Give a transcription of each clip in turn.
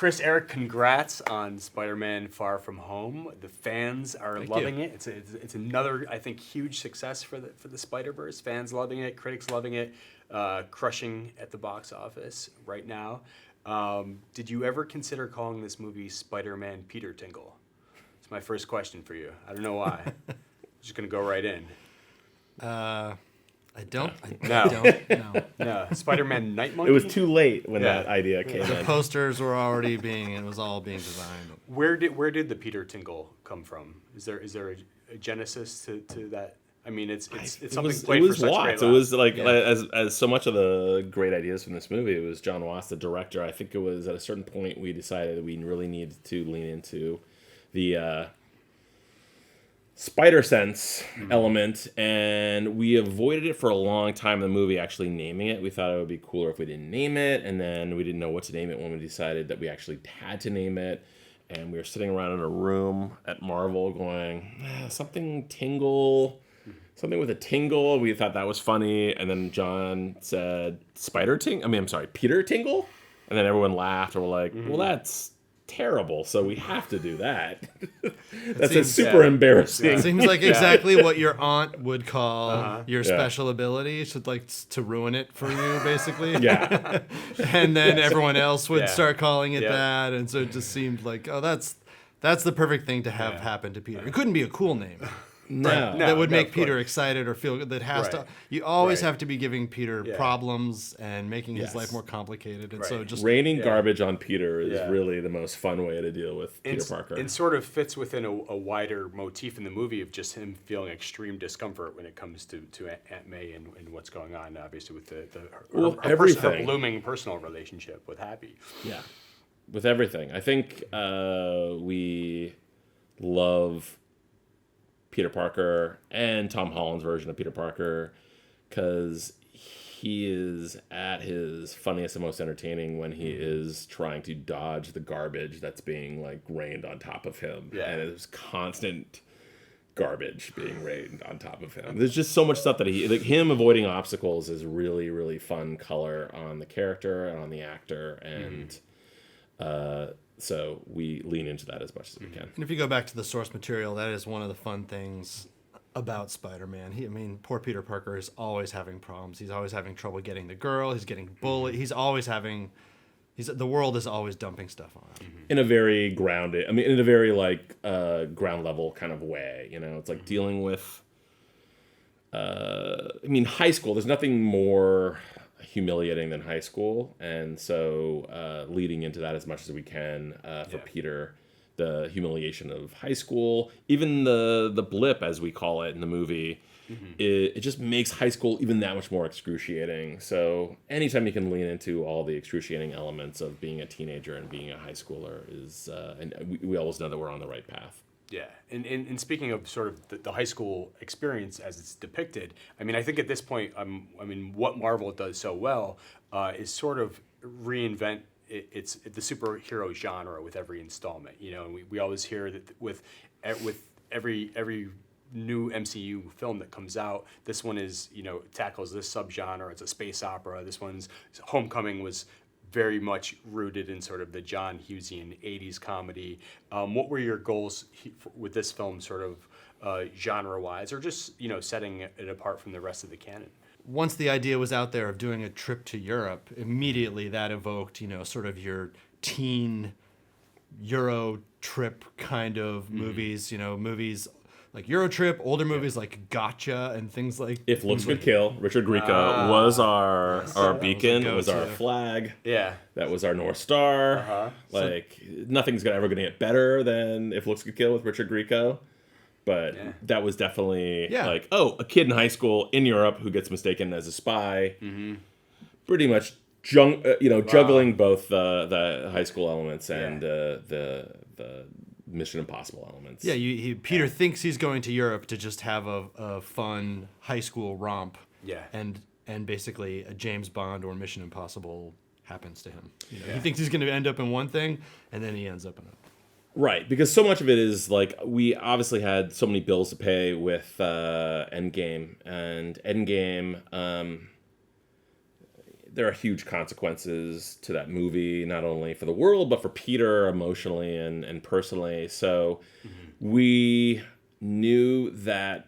Chris, Eric, congrats on Spider-Man Far From Home. The fans are loving it. It's another, I think, huge success for the Spider-Verse. Fans loving it, critics loving it, crushing at the box office right now. Did you ever consider calling this movie Spider-Man Peter Tingle? It's my first question for you. I don't know why. I'm just going to go right in. I don't. No. Spider-Man Night Monkey? It was too late when that idea came The in. posters were already it was all being designed. Where did the Peter Tingle come from? Is there a genesis to that? I mean, it's something played for such great laughs. It was like as so much of the great ideas from this movie. It was John Watts, the director. I think it was at a certain point we decided that we really needed to lean into the spider sense element, and we avoided it for a long time in the movie, actually naming it. We thought it would be cooler if we didn't name it, and then we didn't know what to name it when we decided that we actually had to name it. And we were sitting around in a room at Marvel going, something tingle, something with a tingle. We thought that was funny, and then John said Peter Tingle, and then everyone laughed, and we're like, well, that's terrible, so we have to do that. That's super embarrassing. It seems like exactly what your aunt would call your special ability, to ruin it for you, basically. Yeah. And then everyone else would start calling it that, and so it just seemed like, that's the perfect thing to have happen to Peter. It couldn't be a cool name. That would make Peter excited or feel that has to. You always have to be giving Peter problems and making his life more complicated, and so just raining garbage on Peter is really the most fun way to deal with Peter Parker. It sort of fits within a wider motif in the movie of just him feeling extreme discomfort when it comes to Aunt May and what's going on, obviously with her blooming personal relationship with Happy. Yeah, with everything. I think we love Peter Parker and Tom Holland's version of Peter Parker because he is at his funniest and most entertaining when he is trying to dodge the garbage that's being rained on top of him. And there's constant garbage being rained on top of him. There's just so much stuff that him avoiding obstacles is really, really fun color on the character and on the actor, and so we lean into that as much as we can. And if you go back to the source material, that is one of the fun things about Spider-Man. Poor Peter Parker is always having problems. He's always having trouble getting the girl. He's getting bullied. He's always the world is always dumping stuff on him. In a very grounded, in a very ground level kind of way. It's like dealing with, high school. There's nothing more humiliating than high school, and so leading into that as much as we can for Peter, the humiliation of high school, even the blip as we call it in the movie, it just makes high school even that much more excruciating. So anytime you can lean into all the excruciating elements of being a teenager and being a high schooler is and we always know that we're on the right path. Yeah, and speaking of sort of the high school experience as it's depicted, I think at this point, what Marvel does so well is sort of reinvent it's the superhero genre with every installment. And we always hear that with every new MCU film that comes out, this one is tackles this subgenre. It's a space opera. This one's Homecoming was very much rooted in sort of the John Hughesian 80s comedy. What were your goals with this film, sort of genre-wise, or just setting it apart from the rest of the canon? Once the idea was out there of doing a trip to Europe, immediately that evoked sort of your teen Euro trip kind of movies. Movies like Eurotrip, older movies like Gotcha and things like. If Looks Could Kill, Richard Grieco was our beacon, was our flag. Yeah, that was our North Star. Nothing's ever gonna get better than If Looks Could Kill with Richard Grieco, but that was definitely a kid in high school in Europe who gets mistaken as a spy. Pretty much, juggling both the high school elements and the Mission Impossible elements. Yeah, Peter thinks he's going to Europe to just have a fun high school romp. Yeah. And basically a James Bond or Mission Impossible happens to him. He thinks he's going to end up in one thing, and then he ends up in another. Right, because so much of it is we obviously had so many bills to pay with Endgame, and Endgame, there are huge consequences to that movie, not only for the world, but for Peter emotionally and personally. So we knew that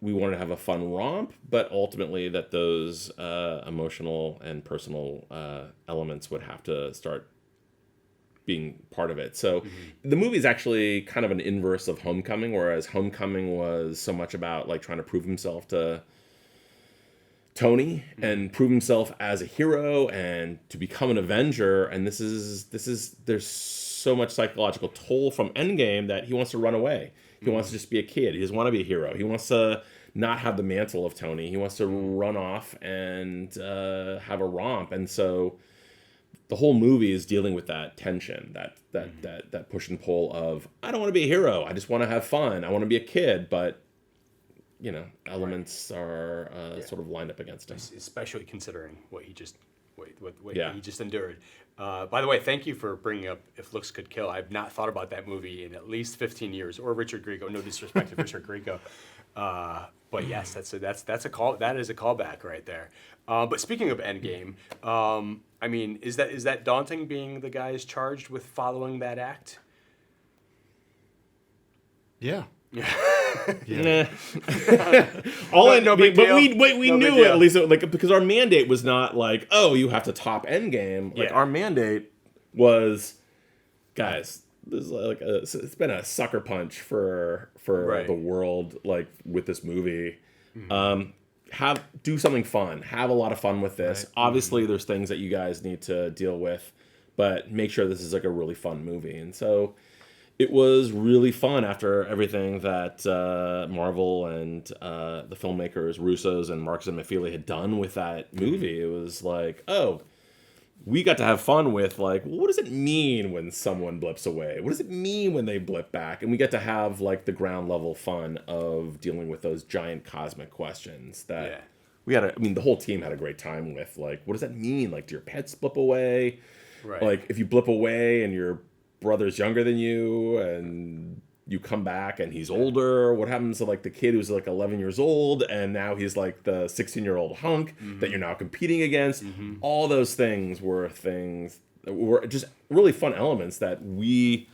we wanted to have a fun romp, but ultimately that those emotional and personal elements would have to start being part of it. So the movie is actually kind of an inverse of Homecoming, whereas Homecoming was so much about like trying to prove himself to Tony and prove himself as a hero and to become an Avenger. And this is there's so much psychological toll from Endgame that he wants to run away. He wants to just be a kid. He doesn't want to be a hero. He wants to not have the mantle of Tony. He wants to run off and have a romp. And so the whole movie is dealing with that tension, that push and pull of, I don't want to be a hero. I just want to have fun. I want to be a kid, but you know, elements are sort of lined up against him. Especially considering what he just he just endured. By the way, thank you for bringing up If Looks Could Kill. I've not thought about that movie in at least 15 years, or Richard Grieco. No disrespect to Richard Grieco. But yes, that's a call. That is a callback right there. But speaking of Endgame, I mean, is that daunting being the guys charged with following that act? Yeah. Yeah. No big deal. But we knew at least like because our mandate was not like, oh, you have to top Endgame. Like our mandate was, guys, this is like it's been a sucker punch for the world, like with this movie. Do something fun. Have a lot of fun with this. Right. Obviously, there's things that you guys need to deal with, but make sure this is like a really fun movie. And so it was really fun after everything that Marvel and the filmmakers, Russos and Marcus and McFeely had done with that movie. It was like, oh, we got to have fun with, like, what does it mean when someone blips away? What does it mean when they blip back? And we get to have, like, the ground level fun of dealing with those giant cosmic questions that we had. I mean, the whole team had a great time with, like, what does that mean? Like, do your pets blip away? Right. Like, if you blip away and your brother's younger than you and you come back and he's older, what happens to like the kid who's like 11 years old and now he's like the 16-year-old hunk that you're now competing against? All those things were just really fun elements that we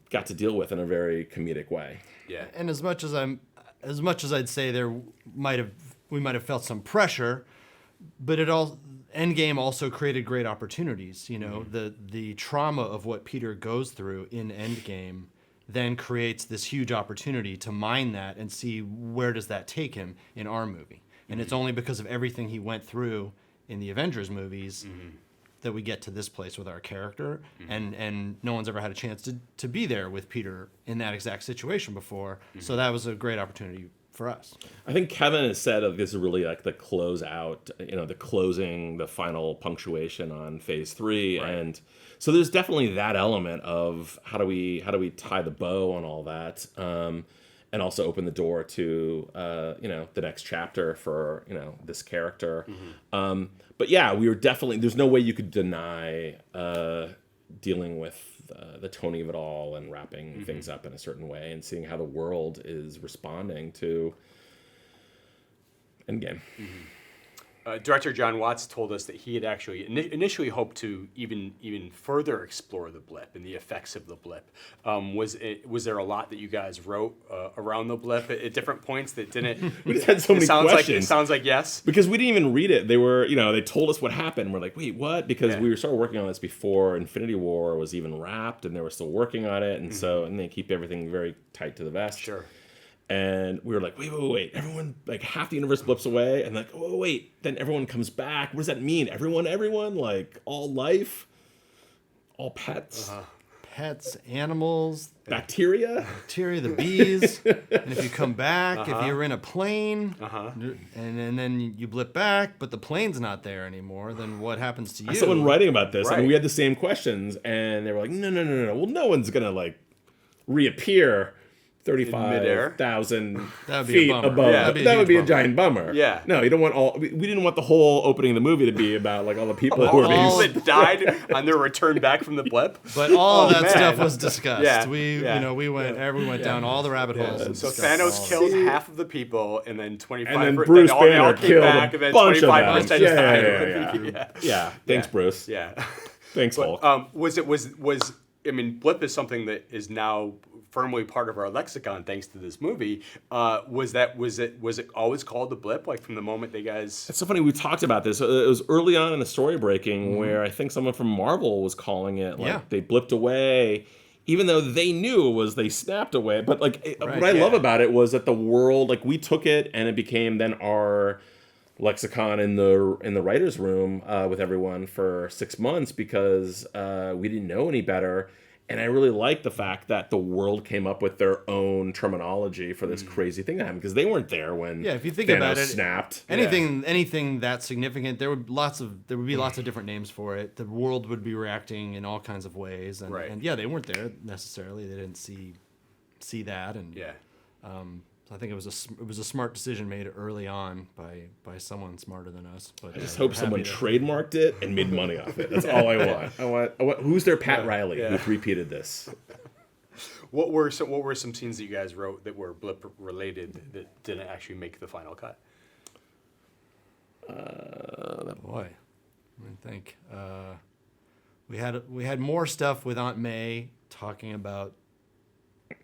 got to deal with in a very comedic way. Yeah. And as much as I'd say we might have felt some pressure, but Endgame also created great opportunities. You know, the trauma of what Peter goes through in Endgame then creates this huge opportunity to mine that and see where does that take him in our movie. And it's only because of everything he went through in the Avengers movies that we get to this place with our character. And no one's ever had a chance to be there with Peter in that exact situation before. So that was a great opportunity for us. I think Kevin has said this is really like the close out, the final punctuation on phase 3. Right. And so there's definitely that element of how do we tie the bow on all that, and also open the door to, the next chapter for, this character. But yeah, we were definitely, there's no way you could deny dealing with the Tony of it all and wrapping things up in a certain way and seeing how the world is responding to Endgame. Director John Watts told us that he had actually initially hoped to even further explore the blip and the effects of the blip. Was there a lot that you guys wrote around the blip at different points that didn't? We just had so many questions. It sounds like yes. Because we didn't even read it. They were, they told us what happened. We're like, wait, what? Because we started working on this before Infinity War was even wrapped, and they were still working on it, and and they keep everything very tight to the vest. Sure. And we were like, wait, everyone, like half the universe blips away, and like, oh wait, then everyone comes back. What does that mean? Everyone, like all life, all pets, pets, animals, bacteria, the bees. And if you come back, if you're in a plane, and then you blip back, but the plane's not there anymore, then what happens to you? Someone writing about this, and we had the same questions, and they were like, no. Well, no one's gonna like reappear 35,000 That'd be feet a bummer. above. Yeah, that would be a bummer. giant bummer. Yeah. No, you don't want all. We didn't want the whole opening of the movie to be about like all the people who Or were people being. that died on their return back from the blip. But all that man. stuff was discussed. Yeah, We went down all the rabbit holes. And So discussed Thanos all killed half of the people, and then 25%. And then Bruce they all Banner came killed back, a and then bunch of 25% them. died. Yeah. Thanks, Bruce. Yeah. Thanks, Hulk. I mean, blip is something that is now firmly part of our lexicon thanks to this movie. Was it always called the blip? Like from the moment they guys? It's so funny. We talked about this. It was early on in the story breaking where I think someone from Marvel was calling it like they blipped away, even though they knew it was they snapped away. But like what I love about it was that the world, like we took it and it became then our lexicon in the writer's room with everyone for 6 months because we didn't know any better. And I really like the fact that the world came up with their own terminology for this crazy thing that happened because they weren't there when if you think Thanos about it, snapped. Anything that significant, there would be lots of different names for it. The world would be reacting in all kinds of ways, and they weren't there necessarily. They didn't see that, and so I think it was a smart decision made early on by someone smarter than us. But I just hope someone trademarked it and made money off it. That's all I want. I want who's their Pat Riley who's repeated this? What were some scenes that you guys wrote that were blip related that didn't actually make the final cut? Boy, I think we had more stuff with Aunt May talking about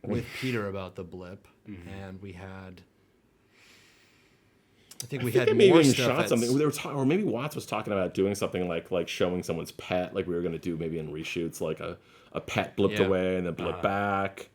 with Peter about the blip, and we had. I think we had they maybe more even stuff. Shot something. They were or maybe Watts was talking about doing something like showing someone's pet, like we were going to do maybe in reshoots, like a pet blipped away and then blipped back.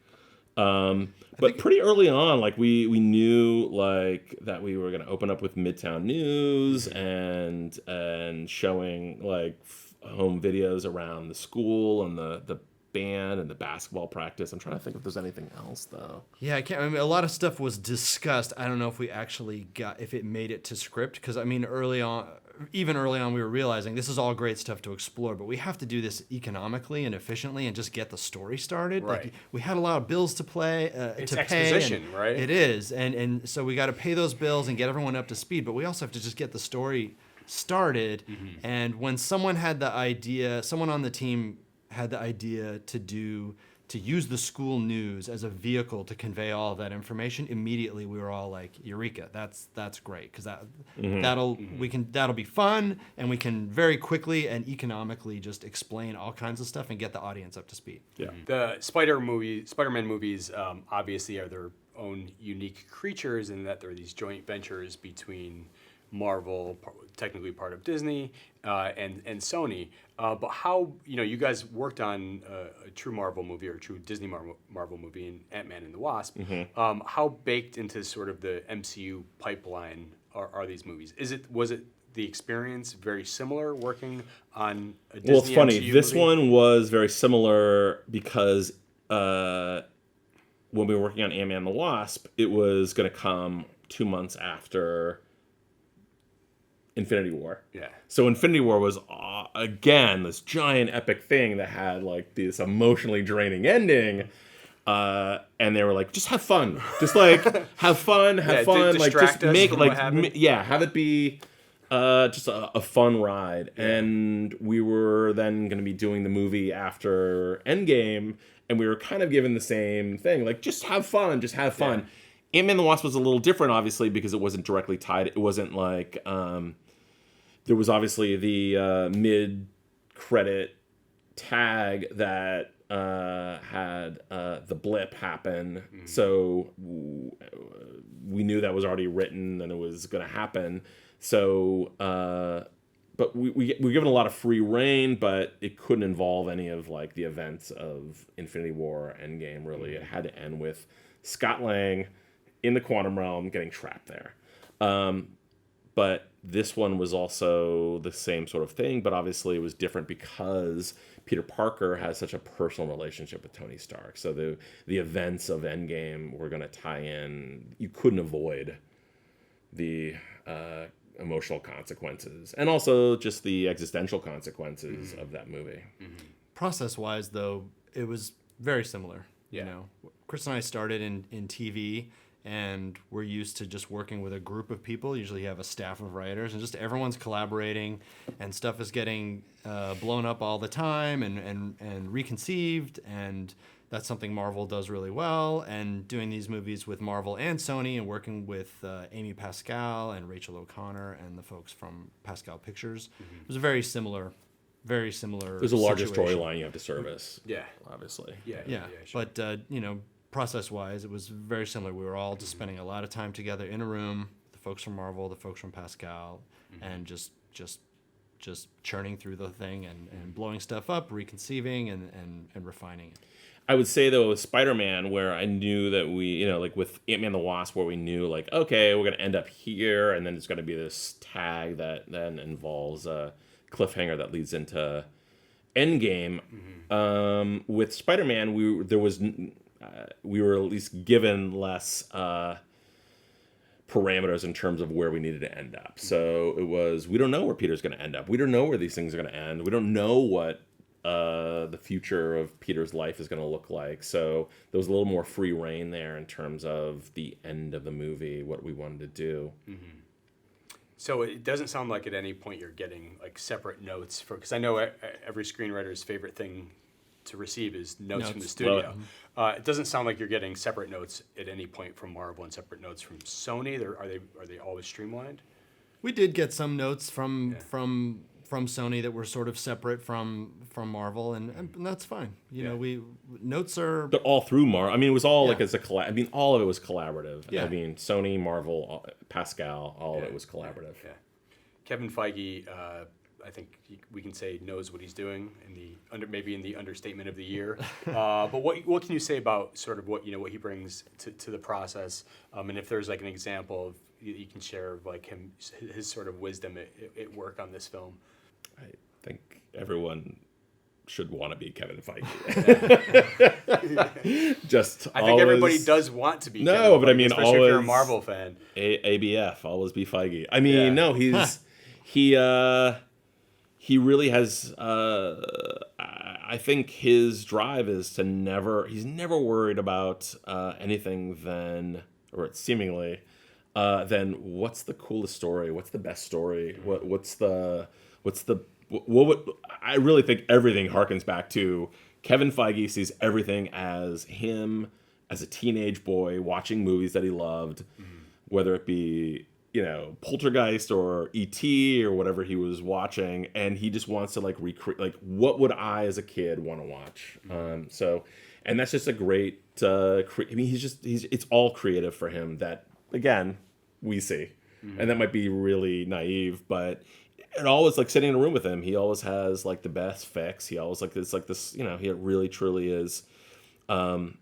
But pretty early on, like we knew like that we were going to open up with Midtown News and showing like home videos around the school and the band and the basketball practice. I'm trying to think if there's anything else though. Yeah, I can't. I mean, a lot of stuff was discussed. I don't know if we actually if it made it to script because I mean, early on, we were realizing this is all great stuff to explore, but we have to do this economically and efficiently and just get the story started. Right. Like, we had a lot of bills to pay. It's exposition, right? It is, and so we got to pay those bills and get everyone up to speed. But we also have to just get the story started. And when someone on the team had the idea to use the school news as a vehicle to convey all of that information, immediately we were all like, "Eureka! That's great because that'll be fun, and we can very quickly and economically just explain all kinds of stuff and get the audience up to speed." Yeah. The Spider-Man movies, obviously are their own unique creatures in that they're these joint ventures between Marvel, technically part of Disney, and Sony. But how, you guys worked on a true Marvel movie or a true Disney Marvel movie in Ant-Man and the Wasp. How baked into sort of the MCU pipeline are these movies? Was it the experience very similar working on a Disney Well, it's funny. MCU This movie? one was very similar because when we were working on Ant-Man and the Wasp, it was going to come 2 months after Infinity War. Yeah. So Infinity War was, again, this giant epic thing that had, like, this emotionally draining ending. And they were like, just have fun. Just, like, have fun. Like, just make, like, have it be just a fun ride. Yeah. And we were then going to be doing the movie after Endgame, and we were kind of given the same thing. Like, just have fun. Just have fun. Yeah. Ant-Man and the Wasp was a little different, obviously, because it wasn't directly tied. It wasn't like... there was obviously the mid-credit tag that had the blip happen. So we knew that was already written and it was going to happen. So, but we were given a lot of free reign, but it couldn't involve any of like the events of Infinity War or Endgame, really. It had to end with Scott Lang in the quantum realm getting trapped there. But this one was also the same sort of thing, but obviously it was different because Peter Parker has such a personal relationship with Tony Stark. So the events of Endgame were going to tie in. You couldn't avoid the emotional consequences and also just the existential consequences of that movie. Process-wise, though, it was very similar. You know, Chris and I started in TV, and we're used to just working with a group of people. Usually you have a staff of writers, and just everyone's collaborating, and stuff is getting blown up all the time and reconceived, and that's something Marvel does really well. And doing these movies with Marvel and Sony, and working with Amy Pascal and Rachel O'Connor and the folks from Pascal Pictures, it was a very similar There's a larger storyline you have to service. Yeah. Obviously. Yeah. Sure. But, process-wise, it was very similar. We were all just spending a lot of time together in a room, the folks from Marvel, the folks from Pascal, and just churning through the thing and blowing stuff up, reconceiving and refining it. I would say, though, with Spider-Man, where I knew that we, like with Ant-Man and the Wasp, where we knew, like, okay, we're going to end up here, and then there's going to be this tag that then involves a cliffhanger that leads into Endgame. With Spider-Man, we were at least given less parameters in terms of where we needed to end up. So it was, we don't know where Peter's going to end up. We don't know where these things are going to end. We don't know what the future of Peter's life is going to look like. So there was a little more free reign there in terms of the end of the movie, what we wanted to do. So it doesn't sound like at any point you're getting like separate notes because I know every screenwriter's favorite thing to receive is notes from the studio. It doesn't sound like you're getting separate notes at any point from Marvel and separate notes from Sony. Are they always streamlined? We did get some notes from Sony that were sort of separate from Marvel, and that's fine. Notes are. But all through Marvel. I mean, it was all like as a all of it was collaborative. Yeah. I mean, Sony, Marvel, Pascal, all of it was collaborative. Yeah. Kevin Feige, I think we can say knows what he's doing maybe in the understatement of the year. But what can you say about sort of what he brings to the process? And if there's like an example of you can share of like his sort of wisdom at work on this film. I think everyone should want to be Kevin Feige. I think everybody does want to be. No, Kevin but Feige, I mean, especially always, if you're a Marvel fan. ABF, always be Feige. I mean, no, he really has. I think his drive is to he's never worried about anything than what's the coolest story, what's the best story, I really think everything harkens back to Kevin Feige sees everything as him as a teenage boy watching movies that he loved, whether it be Poltergeist or E.T. or whatever he was watching, and he just wants to like recreate, like, what would I as a kid want to watch? And that's just a great. I mean, it's all creative for him. That again, we see, and that might be really naive, but it always like sitting in a room with him. He always has like the best fix. He always it's like this. He really truly is. When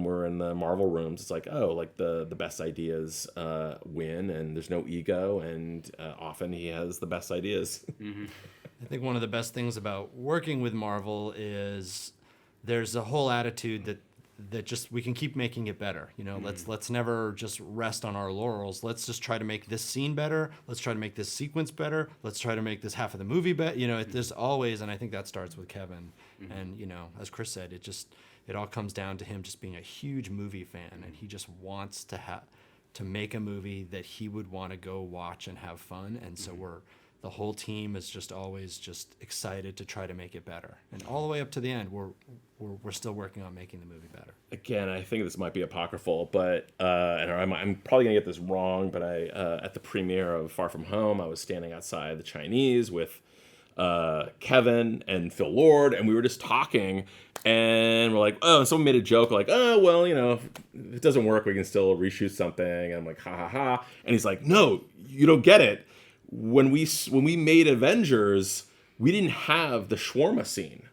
we're in the Marvel rooms, it's like, oh, like the best ideas win, and there's no ego, and often he has the best ideas. I think one of the best things about working with Marvel is there's a whole attitude that just we can keep making it better. Let's never just rest on our laurels. Let's just try to make this scene better. Let's try to make this sequence better. Let's try to make this half of the movie better. There's always, and I think that starts with Kevin. And as Chris said, it all comes down to him just being a huge movie fan, and he just wants to make a movie that he would want to go watch and have fun. And so the whole team is just always just excited to try to make it better, and all the way up to the end, we're still working on making the movie better. Again, I think this might be apocryphal, but and I'm probably gonna get this wrong, but I at the premiere of Far From Home, I was standing outside the Chinese with Kevin and Phil Lord, and we were just talking, and we're like, oh, someone made a joke like, oh, well, if it doesn't work, we can still reshoot something. And I'm like, ha ha ha. And he's like, no, you don't get it. When we made Avengers, we didn't have the shawarma scene.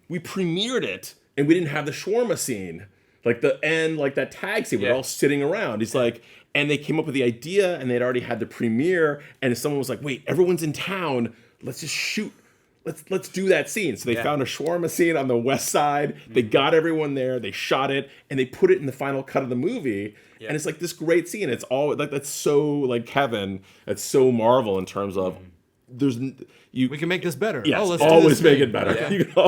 We premiered it, and we didn't have the shawarma scene. Like the end, like that tag scene, we're all sitting around. He's like, and they came up with the idea, and they'd already had the premiere, and someone was like, wait, everyone's in town. Let's just shoot. Let's do that scene. So they found a shawarma scene on the west side. They got everyone there. They shot it, and they put it in the final cut of the movie. Yeah. And it's like this great scene. It's all like that's so like Kevin. That's so Marvel in terms of we can make this better. Yes, let's always make thing. it better.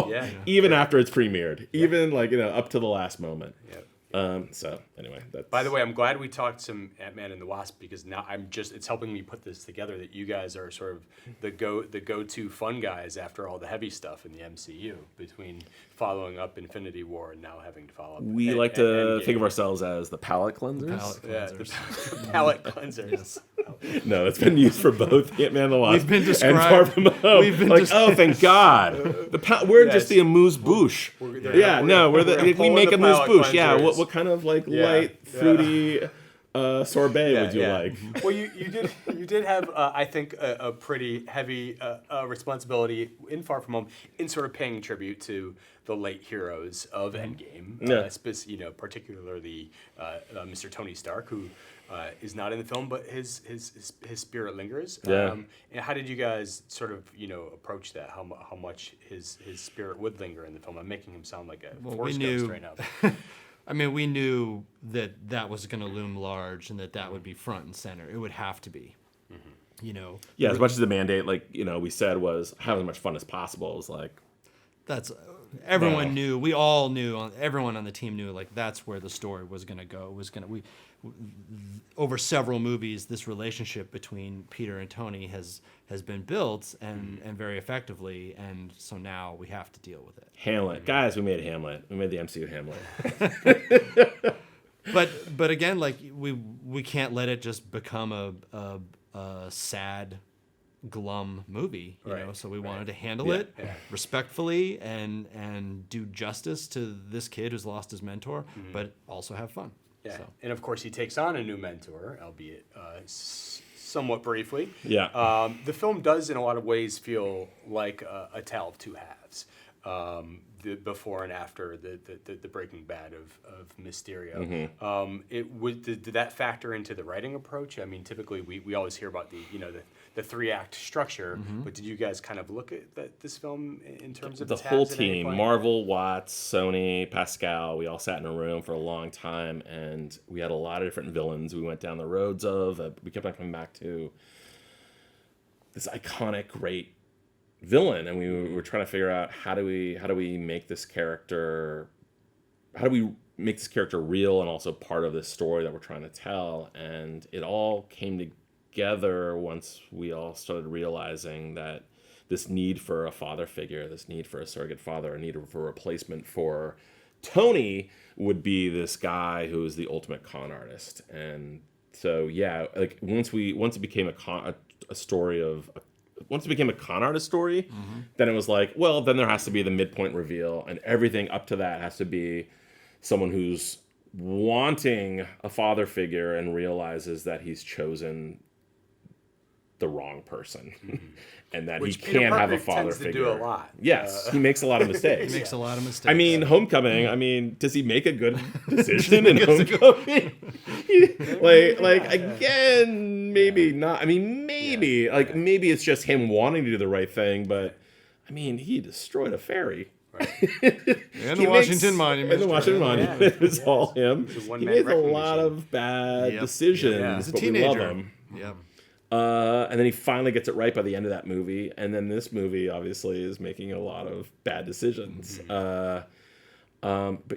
Yeah. Even after it's premiered, even up to the last moment. Yep. So anyway, that's... By the way, I'm glad we talked some Ant-Man and the Wasp, because now it's helping me put this together that you guys are sort of the go-to fun guys after all the heavy stuff in the MCU, between following up Infinity War and now having to follow up. We like to think of ourselves as the palate cleansers. The palate cleansers. Yes. No, it's been used for both Ant-Man and the Wasp We've been and described. Far From Home. Oh, thank God. We're just the amuse-bouche. We make amuse-bouche. Yeah, what kind of light, fruity sorbet would you like? Well, you did have I think a pretty heavy responsibility in Far From Home in sort of paying tribute to the late heroes of Endgame, particularly Mr. Tony Stark, who is not in the film, but his spirit lingers. Yeah. And how did you guys sort of approach that? How much his spirit would linger in the film? I'm making him sound like a Force Ghost right now. I mean, we knew that was going to loom large, and that would be front and center. It would have to be. Yeah, as much as the mandate, we said, was have as much fun as possible. It was like... That's... Everyone knew. We all knew. Everyone on the team knew. That's where the story was going to go. It was going to... over several movies, this relationship between Peter and Tony has been built and very effectively, and so now we have to deal with it. Hamlet, guys, we made Hamlet. We made the MCU Hamlet. But again, we can't let it just become a sad, glum movie, you know. So we wanted to handle it respectfully and do justice to this kid who's lost his mentor, but also have fun. Yeah, So. and of course he takes on a new mentor, albeit somewhat briefly. Yeah. The film does, in a lot of ways, feel like a tale of two halves. The before and after the Breaking Bad of Mysterio. Did that factor into the writing approach? I mean, typically we always hear about the 3-act structure, but did you guys kind of look at this film in terms of the whole team? Marvel, Watts, Sony, Pascal. We all sat in a room for a long time, and we had a lot of different villains we went down the roads of. We kept on coming back to this iconic, great villain, and we were trying to figure out how do we make this character real and also part of this story that we're trying to tell. And it all came together once we all started realizing that this need for a father figure, this need for a surrogate father, a need for a replacement for Tony would be this guy who is the ultimate con artist. And so once it became a con artist story, then it was like, well, then there has to be the midpoint reveal, and everything up to that has to be someone who's wanting a father figure and realizes that he's chosen the wrong person, and that he can't have a father figure. To do a lot. Yes, he makes a lot of mistakes. I mean, Homecoming. I mean, does he make a good decision in Homecoming? Again, maybe not. I mean, maybe maybe it's just him wanting to do the right thing, but I mean, he destroyed a ferry. Right. And the Washington Monument. And the Washington Monument is all him. He made a lot of bad decisions, but we love him. Yeah. And then he finally gets it right by the end of that movie. And then this movie, obviously, is making a lot of bad decisions. But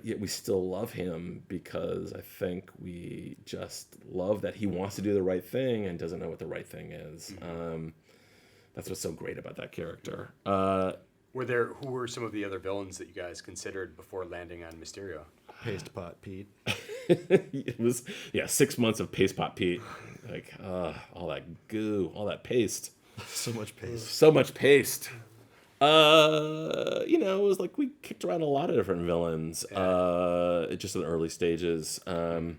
yet we still love him because I think we just love that he wants to do the right thing and doesn't know what the right thing is. That's what's so great about that character. Who were some of the other villains that you guys considered before landing on Mysterio? Paste Pot Pete. It was 6 months of Paste Pot Pete. All that goo, all that paste. So much paste. It was like we kicked around a lot of different villains. Just in the early stages. But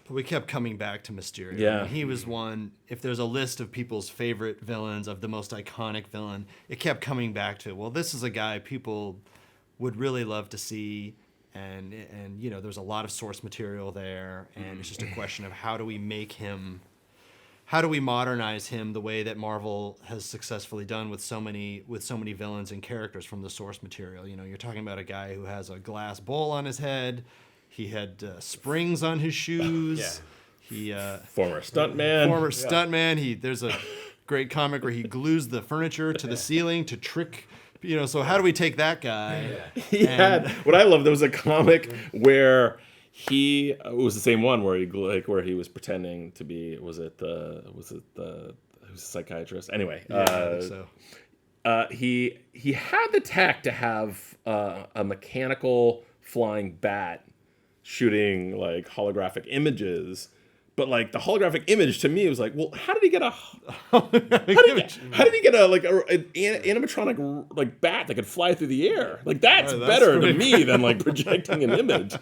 we kept coming back to Mysterio. Yeah. I mean, he was one. If there's a list of people's favorite villains, of the most iconic villain, it kept coming back to, well, this is a guy people would really love to see. And there's a lot of source material there. And it's just a question of how do we modernize him the way that Marvel has successfully done with so many villains and characters from the source material. You're talking about a guy who has a glass bowl on his head. He had springs on his shoes. Former stuntman. There's a great comic where he glues the furniture to the ceiling to trick. So how do we take that guy? He had what I love. There was a comic where it was the same one where he was pretending to be. Was it the who's a psychiatrist? Anyway, I think so. He had the tech to have a mechanical flying bat shooting like holographic images. But like the holographic image to me was like, well, how did he get a animatronic like bat that could fly through the air? Like that's better to me than like projecting an image.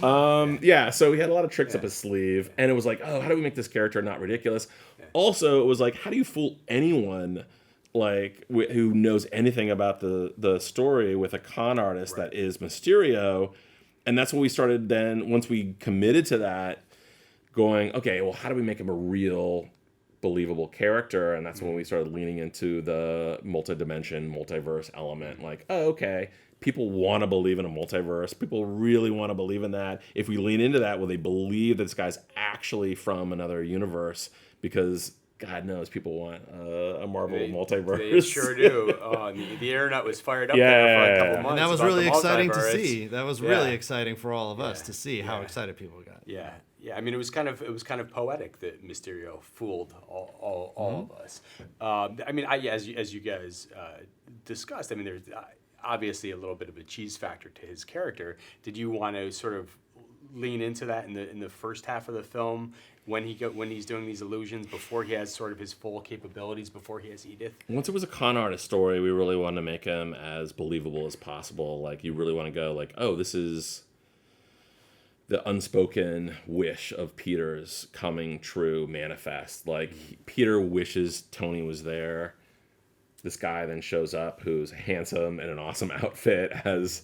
So he had a lot of tricks up his sleeve, and it was like, oh, how do we make this character not ridiculous? Also, it was like, how do you fool anyone like who knows anything about the story with a con artist that is Mysterio? And that's when we started. Then once we committed to that, going, okay, well, how do we make him a real, believable character? And that's when we started leaning into the multiverse element. Like, oh, okay, people want to believe in a multiverse. People really want to believe in that. If we lean into that, will they believe that this guy's actually from another universe? Because God knows people want a Marvel multiverse. They sure do. The internet was fired up there for a couple months. And that was really exciting to see. That was really exciting for all of us to see how excited people got. Yeah. Yeah, I mean, it was kind of poetic that Mysterio fooled all of us. I mean, as you guys discussed, I mean, there's obviously a little bit of a cheese factor to his character. Did you want to sort of lean into that in the first half of the film when he's doing these illusions before he has sort of his full capabilities, before he has Edith? Once it was a con artist story, we really wanted to make him as believable as possible. Like, you really want to go like, oh, this is the unspoken wish of Peter's coming true, manifest. Like, Peter wishes Tony was there. This guy then shows up who's handsome in an awesome outfit, has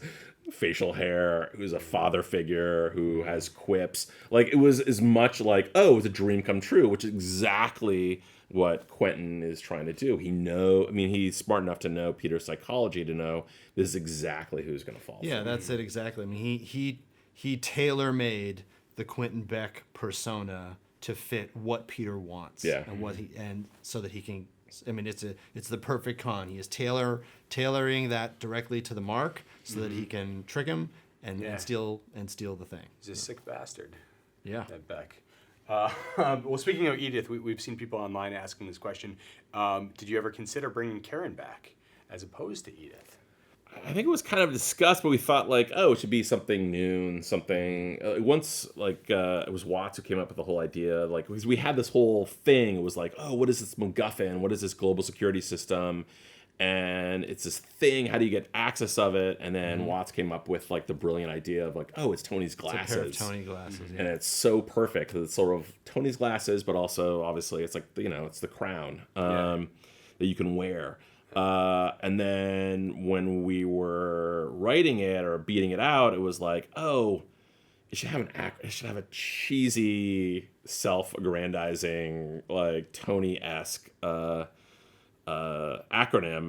facial hair, who's a father figure, who has quips. Like, it was as much like, oh, it's a dream come true, which is exactly what Quentin is trying to do. He's smart enough to know Peter's psychology, to know this is exactly who's going to fall. Yeah, that's it exactly. I mean, he tailor-made the Quentin Beck persona to fit what Peter wants, and so that he can. I mean, it's the perfect con. He is tailoring that directly to the mark, so that he can trick him and steal the thing. He's a sick bastard. Yeah, that Beck. Well, speaking of Edith, we've seen people online asking this question. Did you ever consider bringing Karen back as opposed to Edith? I think it was kind of discussed, but we thought like, oh, it should be something new and something. Once it was Watts who came up with the whole idea, like, because we had this whole thing. It was like, oh, what is this MacGuffin? What is this global security system? And it's this thing. How do you get access of it? And then Watts came up with like the brilliant idea of like, oh, it's Tony's glasses. It's a pair of Tony glasses, and it's so perfect because it's sort of Tony's glasses, but also obviously it's like it's the crown that you can wear. And then when we were writing it or beating it out, it was like, oh, it should have a cheesy, self-aggrandizing, like Tony-esque acronym.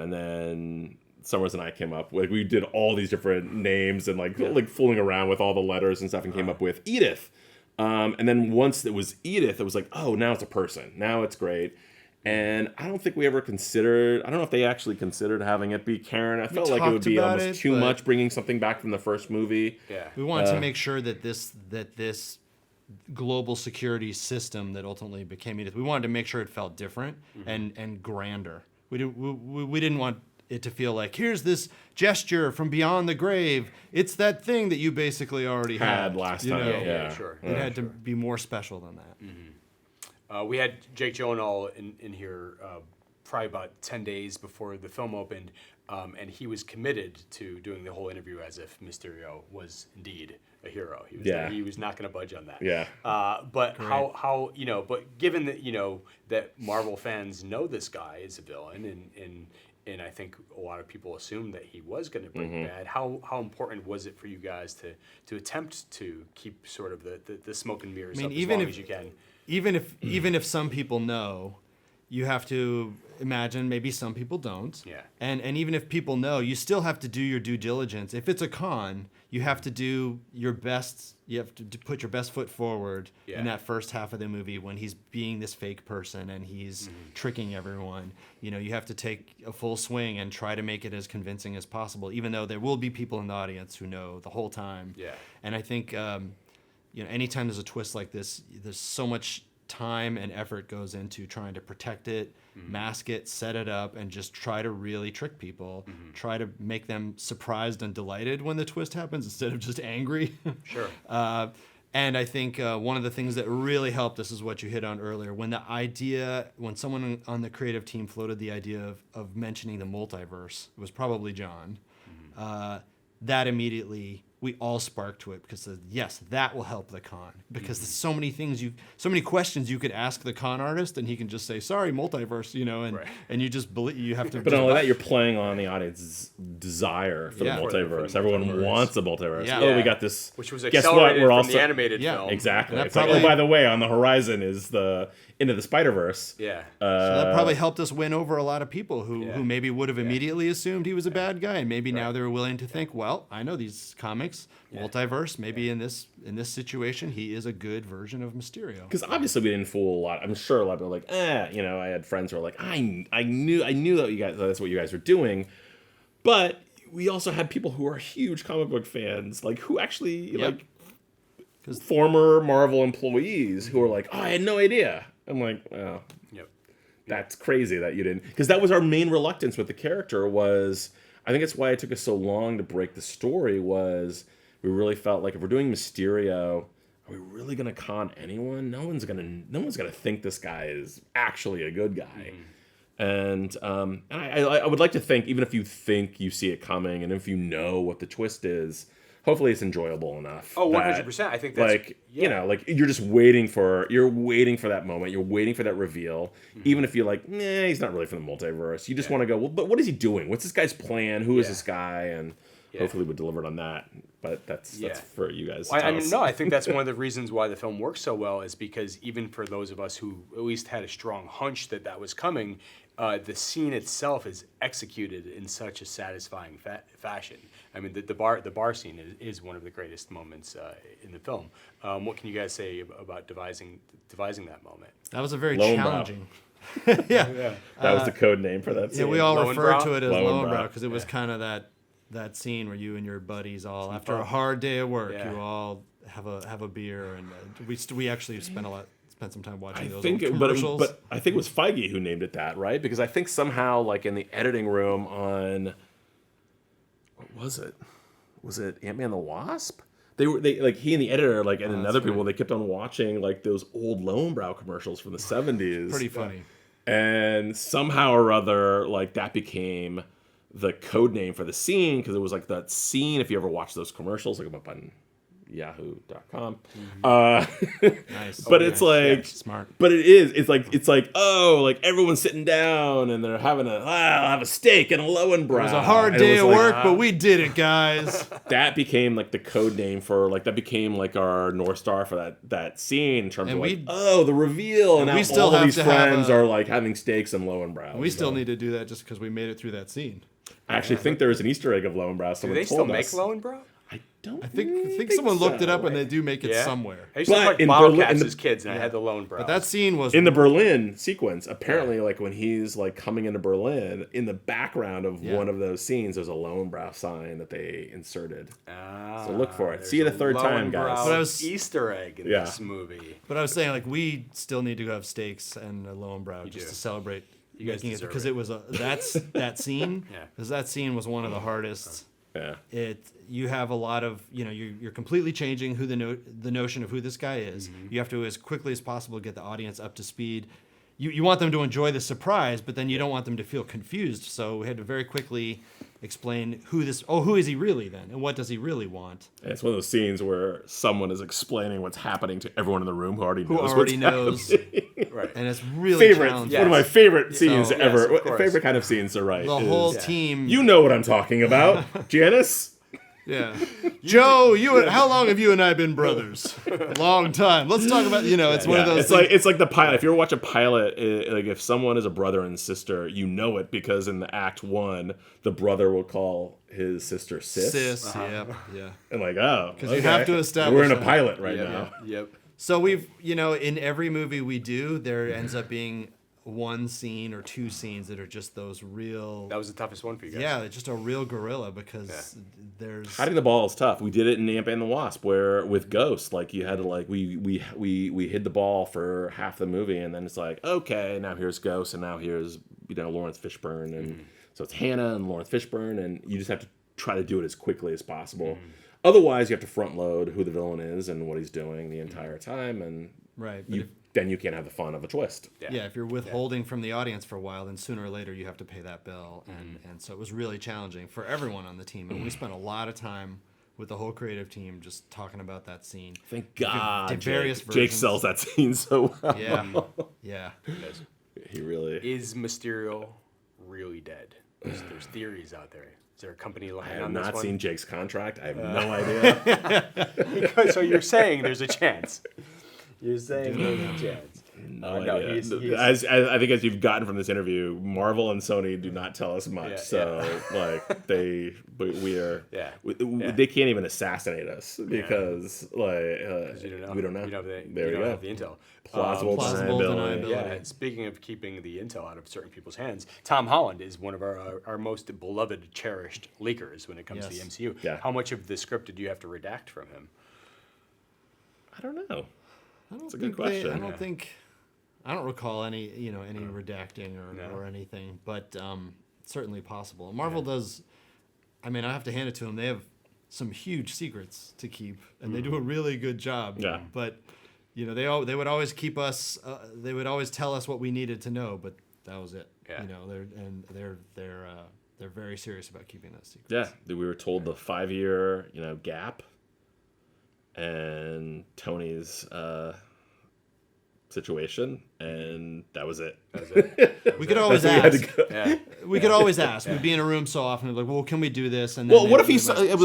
And then Sommers and I came up with, we did all these different names and like fooling around with all the letters and stuff, and came up with Edith. And then once it was Edith, it was like, oh, now it's a person. Now it's great. And I don't think we ever considered, I don't know if they actually considered having it be Karen. I felt like it would be almost too much bringing something back from the first movie. Yeah. We wanted to make sure that this global security system that ultimately became Edith, we wanted to make sure it felt different and grander. We didn't want it to feel like, here's this gesture from beyond the grave. It's that thing that you basically already had last time. Yeah, sure. It had to be more special than that. We had Jake Gyllenhaal in here probably about 10 days before the film opened, and he was committed to doing the whole interview as if Mysterio was indeed a hero. He was not going to budge on that. Yeah. But great. how but given that that Marvel fans know this guy is a villain, and I think a lot of people assumed that he was going to break bad. How important was it for you guys to attempt to keep sort of the smoke and mirrors up as long as you can? Even if some people know, you have to imagine maybe some people don't. Yeah. And even if people know, you still have to do your due diligence. If it's a con, you have to do your best. You have to put your best foot forward in that first half of the movie when he's being this fake person and he's tricking everyone. You know, you have to take a full swing and try to make it as convincing as possible, even though there will be people in the audience who know the whole time. Yeah. And I think, anytime there's a twist like this, there's so much time and effort goes into trying to protect it, mask it, set it up, and just try to really trick people. Try to make them surprised and delighted when the twist happens instead of just angry. Sure. And I think one of the things that really helped, this is what you hit on earlier, when someone on the creative team floated the idea of mentioning the multiverse, it was probably John, that immediately we all sparked to it because yes, that will help the con, because there's so many questions you could ask the con artist, and he can just say, sorry, multiverse, and you just believe you have to. But not only that, you're playing on the audience's desire for the multiverse. Everyone wants a multiverse. Yeah. Oh, we got this. Which was accelerated from the animated film. Exactly. And It's like, oh, by the way, on the horizon is the Into the Spider-Verse. Yeah. So that probably helped us win over a lot of people who maybe would have immediately assumed he was a bad guy, and maybe now they're willing to think, well, I know these comics, multiverse. Maybe in this situation, he is a good version of Mysterio. Because obviously we didn't fool a lot. I'm sure a lot of people were like, I had friends who were like, I knew that that's what you guys were doing, but we also had people who are huge comic book fans, like who actually like former Marvel employees who are like, oh, I had no idea. I'm like, oh, that's crazy that you didn't, because that was our main reluctance with the character. Was I think it's why it took us so long to break the story. Was we really felt like if we're doing Mysterio, are we really gonna con anyone? No one's gonna think this guy is actually a good guy. And I would like to think, even if you think you see it coming, and if you know what the twist is, hopefully it's enjoyable enough. Oh, 100%. I think that's you're just waiting for that moment. You're waiting for that reveal. Even if you're like, nah, he's not really from the multiverse. You just want to go, well, but what is he doing? What's this guy's plan? Who is this guy? And hopefully we delivered on that. But that's for you guys. I think that's one of the reasons why the film works so well, is because even for those of us who at least had a strong hunch that was coming, the scene itself is executed in such a satisfying fashion. I mean, the bar scene is one of the greatest moments in the film. What can you guys say about devising that moment? That was a very challenging. That was the code name for that scene. Yeah, we all referred to it as Lowenbrow because it was kind of that scene where you and your buddies all, after a hard day at work, you all have a beer, and we actually spent some time watching those old commercials. But I think it was Feige who named it that, right? Because I think somehow, like in the editing room on, what was it? Was it Ant-Man and the Wasp? They like he and the editor, and other people, they kept on watching like those old Lowenbrow commercials from the 70s. Pretty funny. And somehow or other, like that became the code name for the scene, because it was like that scene. If you ever watch those commercials, look them up on Yahoo.com. Nice. But it's like smart. But it's like everyone's sitting down and they're having I'll have a steak and a Lowenbrow. It was a hard day at work, but we did it, guys. That became like the code name for that became like our North Star for that scene in terms of the reveal, and now we still all have these to friends are like having steaks and Lowenbrow. We still need to do that just because we made it through that scene. I actually think there is an Easter egg of Lowenbrow. Do they still make Lowenbrow? I think someone looked it up and they do make it somewhere. I used to like Wildcats as kids, and I had the Lowenbrow. But that scene was in the Berlin sequence. Apparently, like when he's like coming into Berlin, in the background of one of those scenes, there's a Lowenbrow sign that they inserted. So look for it. See you the third time, guys. But was Easter egg in this movie. But I was saying, like, we still need to have steaks and a Lowenbrow just to celebrate making it, because it was that scene. Because that scene was one of the hardest. Yeah. You have a lot of, you're completely changing who the notion of who this guy is. You have to, as quickly as possible, get the audience up to speed. You want them to enjoy the surprise, but then you don't want them to feel confused. So we had to very quickly explain who is he really then, and what does he really want? And it's one of those scenes where someone is explaining what's happening to everyone in the room who already knows. Right. And it's really challenging. One of my favorite scenes ever. Favorite kind of scenes to write. The whole team. You know what I'm talking about, Janice. Yeah. Joe, how long have you and I been brothers? A long time. Let's talk about, it's one of those it's like the pilot. If you ever watch a pilot, like if someone is a brother and sister, you know it because in the act 1, the brother will call his sister sis. Yeah. And like, oh, because you have to establish we're in a that. pilot right now. Yep. So we've, in every movie we do, there ends up being one scene or 2 scenes that are just those real. That was the toughest one for you guys. Yeah, it's just a real gorilla because there's Hiding the ball is tough. We did it in Ant-Man and the Wasp, where with Ghost, like you had to we hid the ball for half the movie, and then it's like, okay, now here's Ghost, and now here's Lawrence Fishburne, and so it's Hannah and Lawrence Fishburne, and you just have to try to do it as quickly as possible. Otherwise, you have to front load who the villain is and what he's doing the entire time, and right. then you can't have the fun of a twist. Yeah, if you're withholding from the audience for a while, then sooner or later you have to pay that bill. And so it was really challenging for everyone on the team. And we spent a lot of time with the whole creative team just talking about that scene. Thank God Did various Jake versions. sells that scene so well. Yeah. He really... Is Mysterio really dead? There's theories out there. Is there a company line I have on this not one? seen Jake's contract. I have no idea. So you're saying there's a chance. You're saying there's a chance. No idea. As I think as you've gotten from this interview, Marvel and Sony do not tell us much. They can't even assassinate us because we don't know. There you go. Have the intel. Plausible deniability. Yeah. Speaking of keeping the intel out of certain people's hands, Tom Holland is one of our most beloved, cherished leakers when it comes to the MCU. Yeah. How much of the script did you have to redact from him? I don't know. That's a good question. I don't recall any redacting or anything, but certainly possible. Marvel does. I mean, I have to hand it to them. They have some huge secrets to keep, and they do a really good job. Yeah. But they would always keep us. They would always tell us what we needed to know, but that was it. Yeah. They're very serious about keeping that secret. Yeah, we were told the 5-year gap, and Tony's situation, and that was it. We could always ask. We could always ask. We'd be in a room so often, like, well, can we do this? And then what if he's what if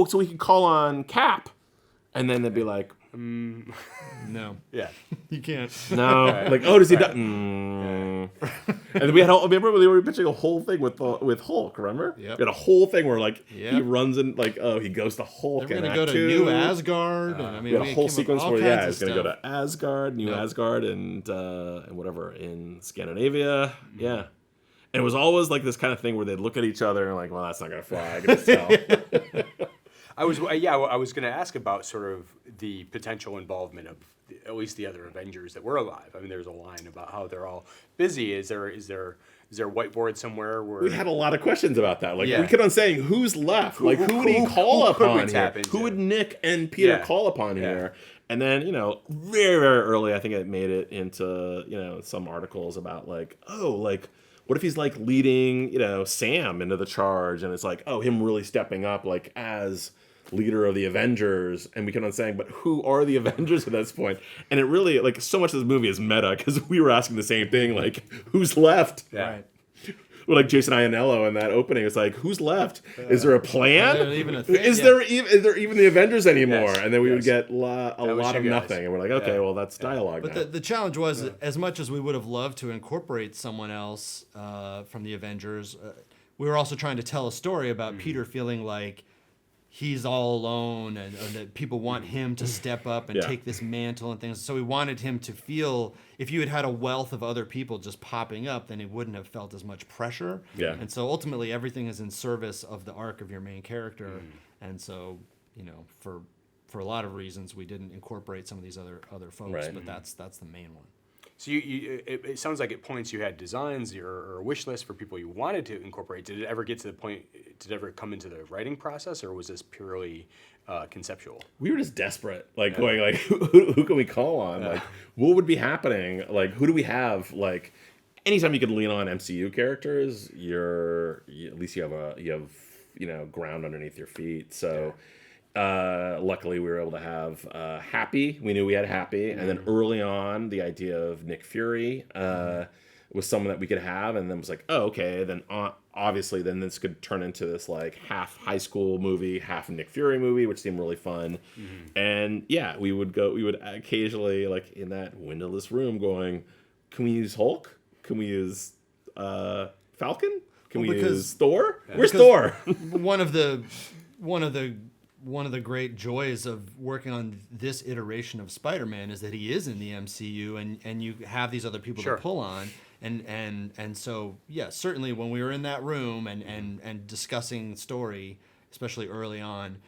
so we could call on Cap, and then they'd be like, no, yeah, you can't. No, like, oh, does he die? And we had remember when they were pitching a whole thing with Hulk. Remember? Yeah. We had a whole thing where like he runs in he goes to Hulk. They're gonna go to New Asgard. And, I mean, we had a whole sequence where he's gonna go to Asgard, New Asgard, and whatever in Scandinavia. Yeah. And it was always like this kind of thing where they'd look at each other and like, well, that's not gonna fly. I can just tell. I was going to ask about sort of the potential involvement of at least the other Avengers that were alive. I mean, there's a line about how they're all busy. Is there a whiteboard somewhere where we had a lot of questions about that? Like we kept on saying, who's left? Like who would he call upon here? Who would Nick and Peter call upon here? And then very very early, I think it made it into some articles about like, oh, like, what if he's like leading Sam into the charge, and it's like, oh, him really stepping up like as leader of the Avengers, and we kept on saying, but who are the Avengers at this point? And it really, like, so much of this movie is meta because we were asking the same thing, like, who's left? Yeah. Right. Well, like Jason Iannello in that opening, it's like, who's left? Is there a plan? Is there even the Avengers anymore? Yes. And then we would get a lot of nothing, and we're like, okay, well, that's dialogue. But the challenge was, as much as we would have loved to incorporate someone else from the Avengers, we were also trying to tell a story about Peter feeling like he's all alone, and that people want him to step up and take this mantle and things. So we wanted him to feel, if you had a wealth of other people just popping up, then it wouldn't have felt as much pressure. Yeah. And so ultimately everything is in service of the arc of your main character. And so, for a lot of reasons, we didn't incorporate some of these other folks, but that's the main one. So it sounds like at points you had designs or a wish list for people you wanted to incorporate. Did it ever get to the point? Did it ever come into the writing process, or was this purely conceptual? We were just desperate, like going like, who can we call on? Like, what would be happening? Like, who do we have? Like, anytime you could lean on MCU characters, at least you have ground underneath your feet. So. Luckily, we were able to have Happy. We knew we had Happy, and then early on, the idea of Nick Fury was someone that we could have, and then was like, oh, okay. Then obviously then this could turn into this like half high school movie, half Nick Fury movie, which seemed really fun. And yeah, we would occasionally like in that windowless room going, can we use Hulk? Can we use Falcon? Can we use Thor? Where's Thor? one of the great joys of working on this iteration of Spider-Man is that he is in the MCU, and you have these other people to pull on, and so yeah, certainly when we were in that room and discussing story, especially early on,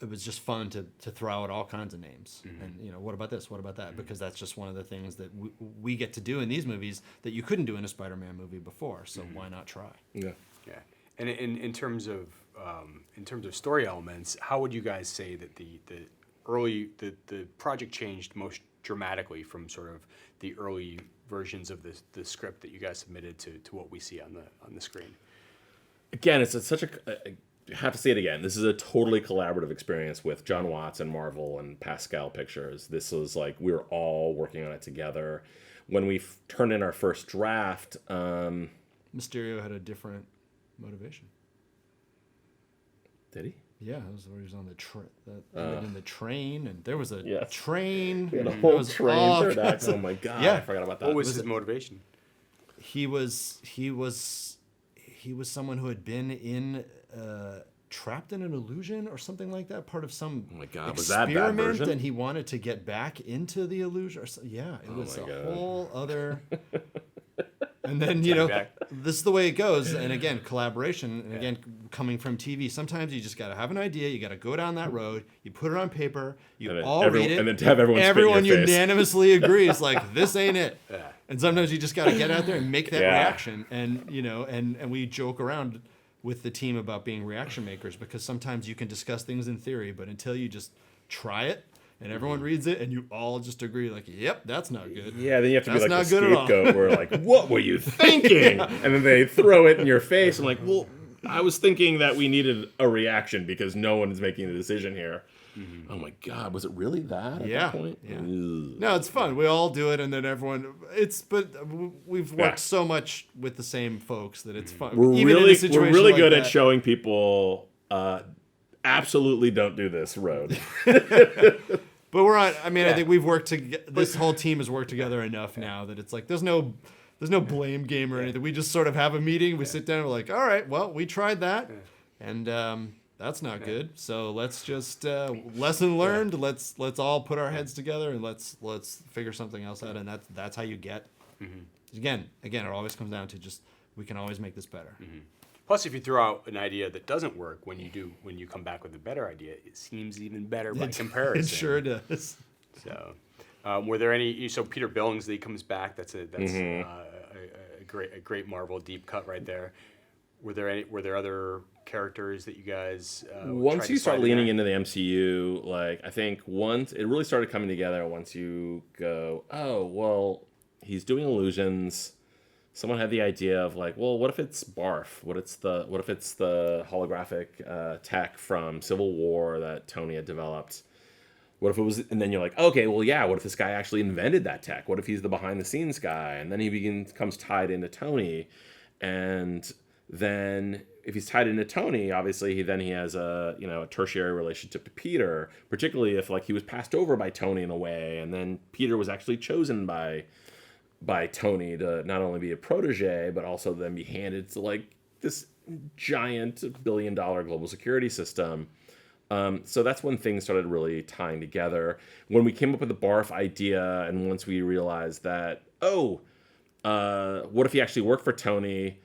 it was just fun to throw out all kinds of names. And what about this? What about that? Because that's just one of the things that we get to do in these movies that you couldn't do in a Spider-Man movie before. So why not try? Yeah. And in terms of story elements, how would you guys say that the project changed most dramatically from sort of the early versions of the script that you guys submitted to what we see on the screen? Again, it's such a I have to say it again. This is a totally collaborative experience with John Watts and Marvel and Pascal Pictures. This was like we were all working on it together. When we turned in our first draft, Mysterio had a different motivation. Did he? Yeah, it was where he was on in the train, and there was a train. We had a whole train third act. Oh my god! Yeah. I forgot about that. What was his motivation? He was someone who had been trapped in an illusion or something like that, part of some was that bad version? And he wanted to get back into the illusion. It was a whole other. And then this is the way it goes. And again, collaboration. And again, coming from TV, sometimes you just got to have an idea. You got to go down that road. You put it on paper. You read it, and then to have everyone spit in your face. unanimously agrees like this ain't it. And sometimes you just got to get out there and make that reaction. And and we joke around with the team about being reaction makers, because sometimes you can discuss things in theory, but until you just try it and everyone reads it and you all just agree like, yep, that's not good. Yeah, then you have to be like the scapegoat where like, what were you thinking? And then they throw it in your face. I'm like, well, I was thinking that we needed a reaction because no one is making the decision here. Oh my God, was it really that at that point? Yeah. No, it's fun. We all do it, and then everyone. But we've worked so much with the same folks that it's fun. We're really good at showing people absolutely don't do this road. But we're on. I mean, I think we've worked together. This whole team has worked together enough now that it's like there's no blame game or anything. We just sort of have a meeting. We sit down. And we're like, all right, well, we tried that, and. That's not good. So let's just lesson learned. Let's all put our heads together and let's figure something else out. And that's how you get. Again, it always comes down to just we can always make this better. Plus, if you throw out an idea that doesn't work, when you come back with a better idea, it seems even better by comparison. It sure does. So, were there any? So Peter Billingsley comes back. That's a great Marvel deep cut right there. Were there other characters that you guys once you start leaning into the MCU, like I think once it really started coming together once you go, oh well, he's doing illusions. Someone had the idea of like, well, what if it's Barf? What if it's the holographic tech from Civil War that Tony had developed? What if it was, and then you're like, okay, well, yeah, what if this guy actually invented that tech? What if he's the behind the scenes guy? And then he becomes tied into Tony, and then if he's tied into Tony, obviously he has a tertiary relationship to Peter, particularly if like he was passed over by Tony in a way, and then Peter was actually chosen by Tony to not only be a protege but also then be handed to like this giant $1 billion global security system. So that's when things started really tying together. When we came up with the Barf idea, and once we realized that, what if he actually worked for Tony?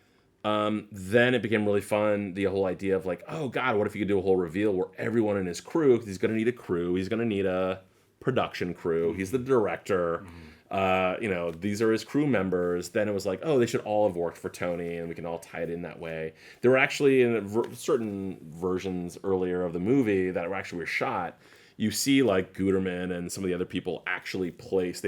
Then it became really fun, the whole idea of like, oh God, what if you could do a whole reveal where everyone in his crew, because he's going to need a crew, he's going to need a production crew, he's the director, these are his crew members. Then it was like, oh, they should all have worked for Tony, and we can all tie it in that way. There were actually in certain versions earlier of the movie that were shot, you see like Guterman and some of the other people actually place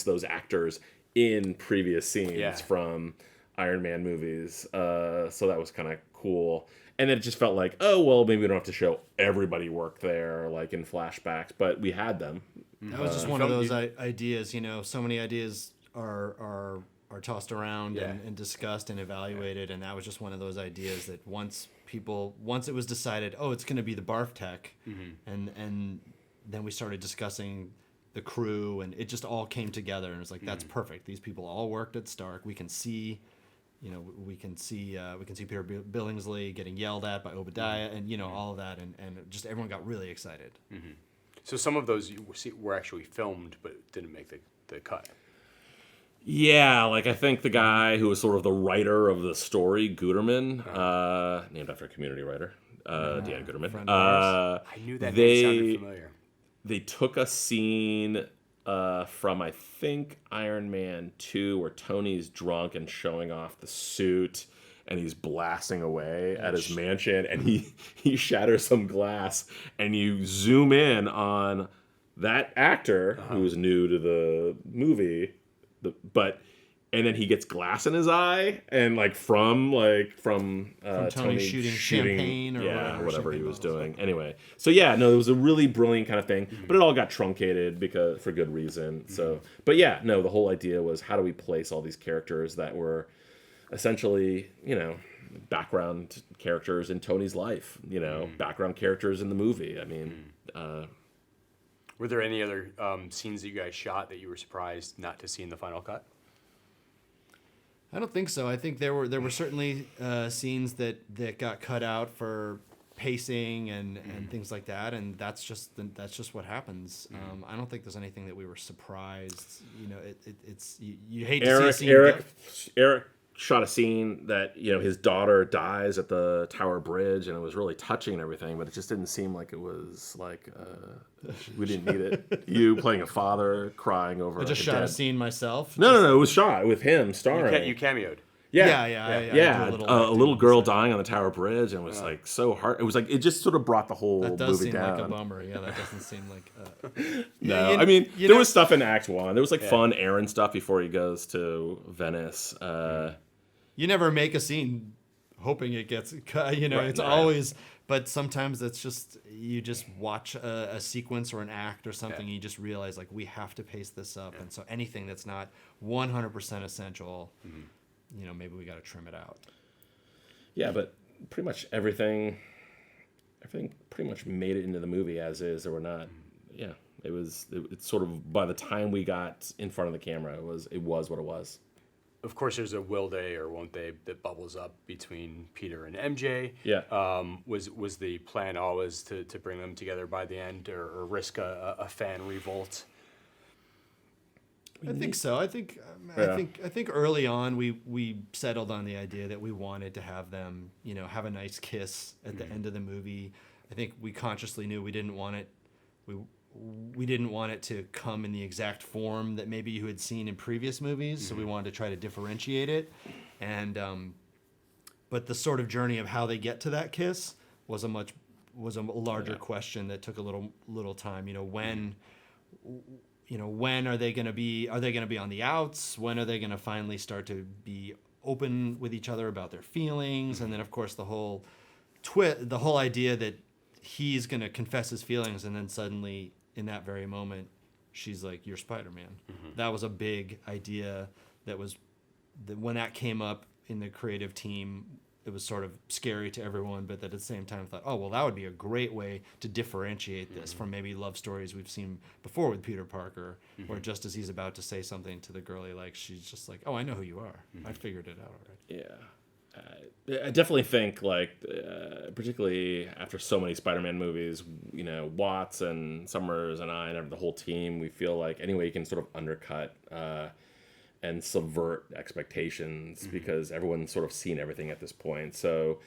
those actors in previous scenes from Iron Man movies, so that was kind of cool. And then it just felt like, oh well, maybe we don't have to show everybody work there like in flashbacks, but we had them. That was just one of those ideas. So many ideas are are tossed around and discussed and evaluated, and that was just one of those ideas that once it was decided, oh, it's going to be the barf tech, and then we started discussing the crew, and it just all came together, and it was like, that's perfect. These people all worked at Stark. We can see, we can see Peter Billingsley getting yelled at by Obadiah, and all of that, and just everyone got really excited. So some of those were actually filmed, but didn't make the cut. Yeah, like I think the guy who was sort of the writer of the story, Guterman, named after a community writer, Dan Guterman. I knew that name sounded familiar. They took a scene from, I think, Iron Man 2, where Tony's drunk and showing off the suit, and he's blasting away at his mansion, and he shatters some glass, and you zoom in on that actor who was new to the movie, and then he gets glass in his eye, and from Tony shooting champagne or whatever he was doing. Anyway, so it was a really brilliant kind of thing, but it all got truncated for good reason. So, but the whole idea was, how do we place all these characters that were essentially, background characters in Tony's life, background characters in the movie. I mean, were there any other scenes that you guys shot that you were surprised not to see in the final cut? I don't think so. I think there were certainly scenes that got cut out for pacing and things like that, and that's just what happens. I don't think there's anything that we were surprised. It's you hate to see a scene. Erik shot a scene that his daughter dies at the Tower Bridge, and it was really touching and everything, but it just didn't seem like it was we didn't need it. You playing a father crying over. I just shot a scene myself. No, it was shot with him starring. You cameoed. Yeah. A little girl dying on the Tower Bridge, and it was so hard. It was it just sort of brought the whole movie down. That does seem like a bummer. Yeah, that doesn't seem like. No, I mean there was stuff in Act 1. There was fun errand stuff before he goes to Venice. You never make a scene hoping it gets cut. It's always. But sometimes it's just you just watch a sequence or an act or something, and you just realize we have to pace this up, and so anything that's not 100% essential. Maybe we got to trim it out. Yeah, but pretty much everything pretty much made it into the movie as is. There were not, it's sort of, by the time we got in front of the camera, it was what it was. Of course, there's a will they or won't they that bubbles up between Peter and MJ. Yeah. Was the plan always to bring them together by the end, or risk a fan revolt? I think so. I think early on we settled on the idea that we wanted to have them, have a nice kiss at the end of the movie. I think we consciously knew we didn't want it. We didn't want it to come in the exact form that maybe you had seen in previous movies, so we wanted to try to differentiate it. And but the sort of journey of how they get to that kiss was a larger question that took a little time. When are they going to be? Are they going to be on the outs? When are they going to finally start to be open with each other about their feelings? And then, of course, the whole idea that he's going to confess his feelings, and then suddenly, in that very moment, she's like, "You're Spider-Man." That was a big idea. That when that came up in the creative team, it was sort of scary to everyone, but at the same time thought, oh, well, that would be a great way to differentiate this from maybe love stories we've seen before with Peter Parker, where just as he's about to say something to the girl he likes, she's just like, oh, I know who you are. I figured it out already. Yeah. I definitely think, particularly after so many Spider-Man movies, Watts and Sommers and I and the whole team, we feel like any way you can sort of undercut and subvert expectations, because everyone's sort of seen everything at this point. So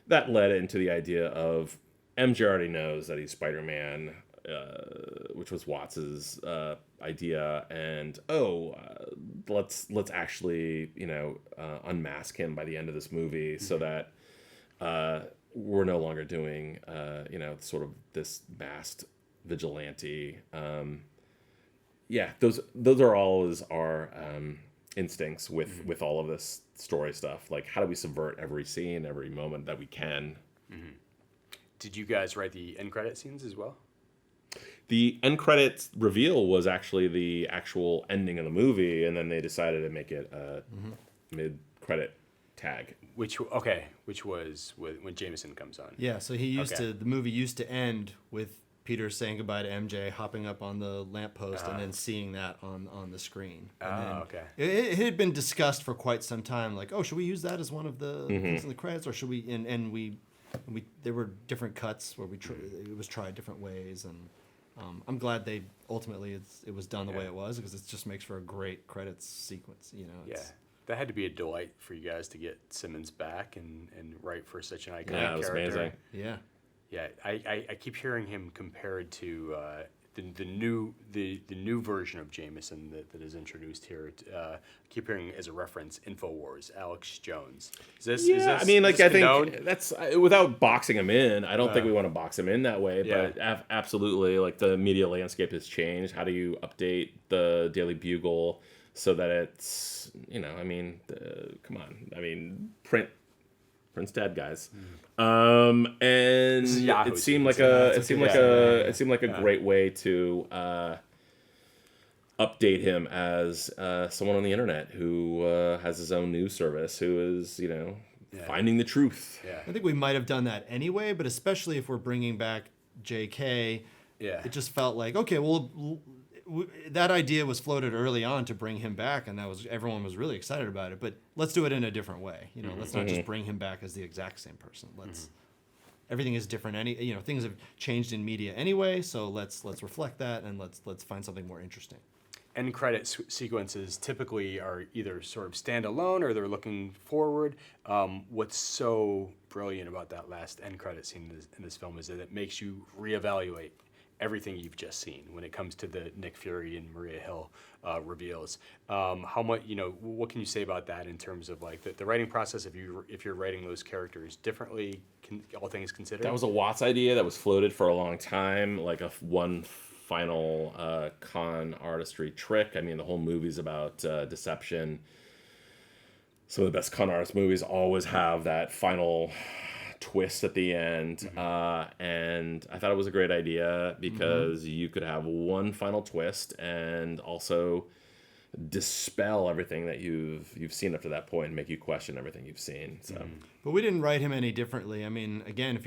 that led into the idea of MJ already knows that he's Spider-Man, which was Watts's idea, and let's actually unmask him by the end of this movie, so that we're no longer doing sort of this masked vigilante. Those are always our instincts with all of this story stuff. Like, how do we subvert every scene, every moment that we can? Did you guys write the end credit scenes as well? the end credits reveal was actually the actual ending of the movie, and then they decided to make it a mid-credit tag. Which was when Jameson comes on. Yeah, so the movie used to end with Peter saying goodbye to MJ, hopping up on the lamppost, and then seeing that on the screen. And it had been discussed for quite some time, like, oh, should we use that as one of the things in the credits, or should we? And we there were different cuts where it was tried different ways, and I'm glad they ultimately it was done the way it was, because it just makes for a great credits sequence. That had to be a delight for you guys to get Simmons back and write for such an iconic character. Yeah, it was amazing. Yeah. Yeah, I keep hearing him compared to the new version of Jameson that is introduced here. I keep hearing as a reference InfoWars, Alex Jones. Is this I mean, like, I think that's without boxing him in. I don't think we want to box him in that way, but absolutely, like, the media landscape has changed. How do you update the Daily Bugle so that it's, I mean, come on, I mean, print's dead, guys. And it seemed like a great way to update him as someone on the internet who has his own news service, who is finding the truth. Yeah. I think we might have done that anyway, but especially if we're bringing back J.K., it just felt like, okay, well, that idea was floated early on to bring him back, and everyone was really excited about it. But let's do it in a different way. Let's not just bring him back as the exact same person. Everything is different. Things have changed in media anyway, so let's reflect that, and let's find something more interesting. End credit sequences typically are either sort of standalone or they're looking forward. What's so brilliant about that last end credit scene in this film is that it makes you reevaluate everything you've just seen when it comes to the Nick Fury and Maria Hill reveals. How much, what can you say about that in terms of like the writing process if you're writing those characters differently, all things considered? That was a Watts idea that was floated for a long time, like one final con artistry trick. I mean, the whole movie's about deception. Some of the best con artist movies always have that final twist at the end, and I thought it was a great idea because you could have one final twist and also dispel everything that you've seen up to that point and make you question everything you've seen. So, but we didn't write him any differently. I mean, again,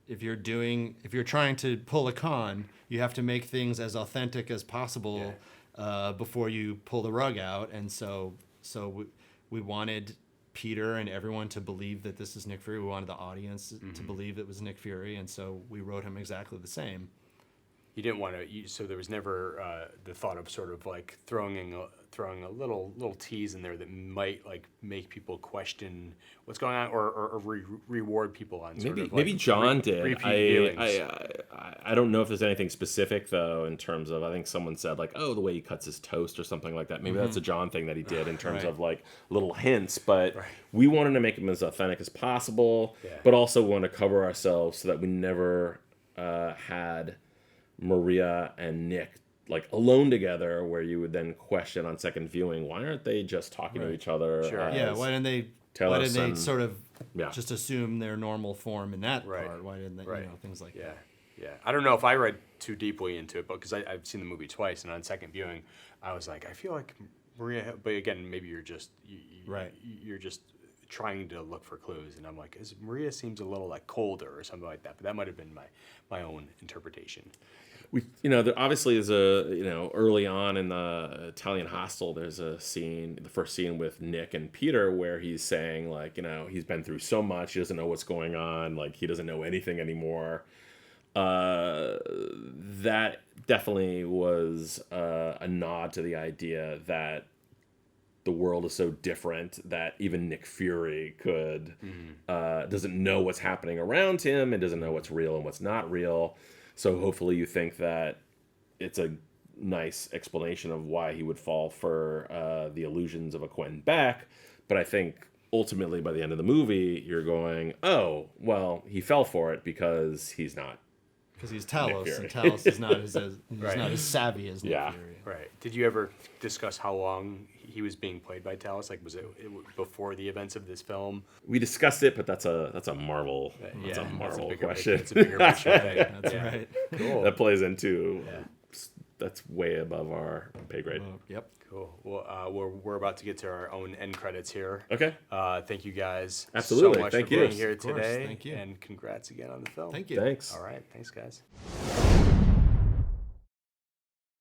if you're trying to pull a con, you have to make things as authentic as possible before you pull the rug out, and so we wanted Peter and everyone to believe that this is Nick Fury. We wanted the audience to believe it was Nick Fury, and so we wrote him exactly the same. You didn't want to, so there was never the thought of sort of like throwing a little tease in there that might like make people question what's going on or reward people on sort of like maybe John did. Repeat I don't know if there's anything specific though in terms of, I think someone said like, oh, the way he cuts his toast or something like that. Maybe that's a John thing that he did in terms of like little hints, but we wanted to make him as authentic as possible, but also want to cover ourselves so that we never had Maria and Nick like alone together, where you would then question on second viewing, why aren't they just talking to each other? Why didn't they sort of just assume their normal form in that part? Why didn't they, things like that? Yeah. I don't know if I read too deeply into it, but because I've seen the movie twice, and on second viewing, I was like, I feel like Maria, but again, maybe you're just you're just trying to look for clues, and I'm like, Maria seems a little like colder or something like that, but that might have been my own interpretation. There obviously is early on in the Italian Hostel, there's a scene, the first scene with Nick and Peter, where he's saying like, he's been through so much, he doesn't know what's going on, like he doesn't know anything anymore. That definitely was a nod to the idea that the world is so different that even Nick Fury doesn't know what's happening around him and doesn't know what's real and what's not real. So hopefully you think that it's a nice explanation of why he would fall for the illusions of a Quentin Beck. But I think ultimately by the end of the movie, you're going, oh, well, he fell for it because he's not. Because he's Talos, and Talos is not not as savvy as Nick Fury. Right. Did you ever discuss how long he was being played by Talos? Like, was it before the events of this film? We discussed it, but that's a Marvel question. It's a bigger picture thing. That's right. Cool. That plays into that's way above our pay grade. Yep. Cool. Well, we're about to get to our own end credits here. Okay. Thank you guys Absolutely. so much Thank for you. being here Of course. today. Thank you. And congrats again on the film. Thank you. Thanks. All right. Thanks, guys.